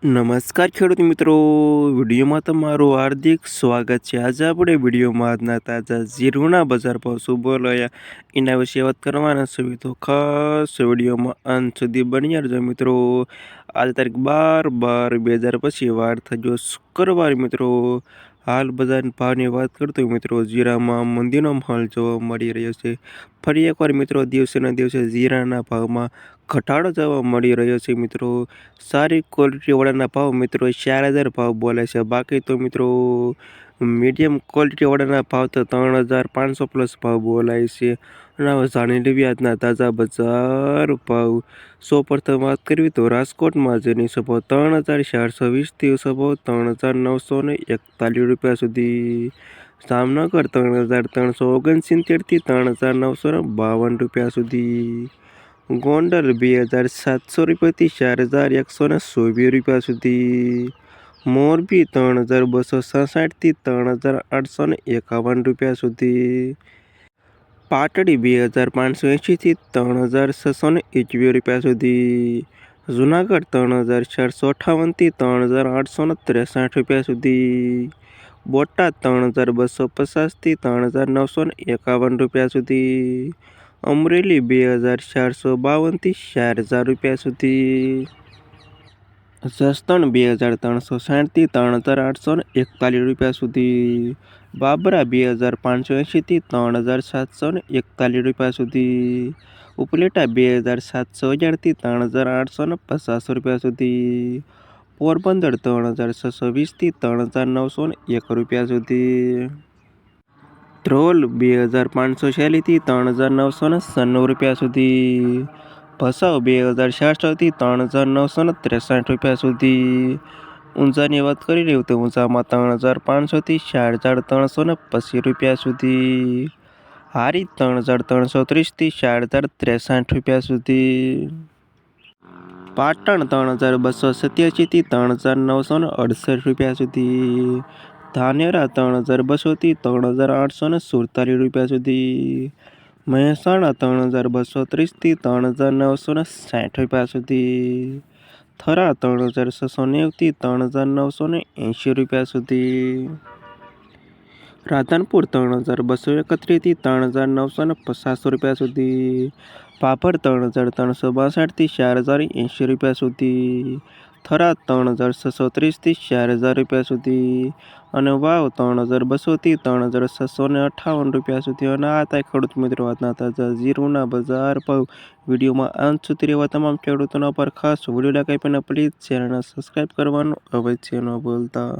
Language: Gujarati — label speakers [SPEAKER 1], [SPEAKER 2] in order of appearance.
[SPEAKER 1] નમસ્કાર ખેડૂત મિત્રો, વિડીયોમાં તમારું હાર્દિક સ્વાગત છે। આજે આપણે વિડીયોમાં આજના તાજા જીરુના બજાર ભાવ શું બોલાયા એના વિશે વાત કરવાના છે। તો ખાસ વિડીયોમાં અંત સુધી બની રહેજો મિત્રો। આજે તારીખ 12/12/2025 વાર થયો શુક્રવાર મિત્રો। હાલ બજાર ભાવની વાત કરતો મિત્રો, જીરામાં મંદીનો માહોલ જોવા મળી રહ્યો છે। ફરી એકવાર મિત્રો દિવસેના દિવસે જીરાના ભાવમાં ઘટાડો જોવા મળી રહ્યો છે મિત્રો। સારી ક્વોલિટીવાળાના ભાવ મિત્રો 4000 ભાવ બોલે છે। બાકી તો મિત્રો મીડિયમ ક્વોલિટીવાળાના ભાવ તો 3500 પ્લસ ભાવ બોલાય છે। અને હવે જાણી લેવી આજના તાજા બજાર ભાવ। સૌપ્રથમ વાત કરવી તો રાજકોટમાં જેની સભાવ 3420થી સભાવ 3941 રૂપિયા સુધી। જામનગર 3369થી 3952 રૂપિયા સુધી। ગોંડલ 2700 રૂપિયાથી 4124 રૂપિયા સુધી। મોરબી 3266થી 3851 રૂપિયા સુધી। પાટડી 2580થી 3621 રૂપિયા સુધી। જુનાગઢ 3458થી 3863 રૂપિયા સુધી। બોટાદ 3250થી 3951 રૂપિયા સુધી। અમરેલી 2452થી 4000 રૂપિયા સુધી। જસદણ 2360થી 3841 રૂપિયા સુધી। બાબરા 2580થી 3741 રૂપિયા સુધી। ઉપલેટા 2711થી 3850 રૂપિયા સુધી। પોરબંદર 3620થી 3901 રૂપિયા સુધી। ધ્રોલ 2546થી 3996 રૂપિયા સુધી। ભચાઉ 2066થી 3963 રૂપિયા સુધી। ઊંઝાની વાત કરી રહ્યું તો ઊંઝામાં 3500થી 4325 રૂપિયા સુધી। હારી 3330થી 4063 રૂપિયા સુધી। પાટણ 3287થી 3968 રૂપિયા સુધી। ધાનેરા 3200થી 3847 રૂપિયા સુધી। મહેસાણા 3230થી 3960 રૂપિયા સુધી। થરા 3690થી 3980 રૂપિયા સુધી। રાધનપુર 3231થી 3950 રૂપિયા સુધી। પાપર 3362થી 4080 રૂપિયા સુધી। થરાદ 3630થી 4000 રૂપિયા સુધી। અને વાવ 3200થી 3658 રૂપિયા સુધી। અને આ હતા ખેડૂત મિત્રો આજના તાજા જીરુના બજાર ભાવ। વિડીયોમાં અંત સુધી રહેવા તમામ ખેડૂતોના પર ખાસ વિડીયો લાઈક આપીને પ્લીઝ ચેનલને સબસ્ક્રાઈબ કરવાનું અવશ્ય ન ભૂલતા।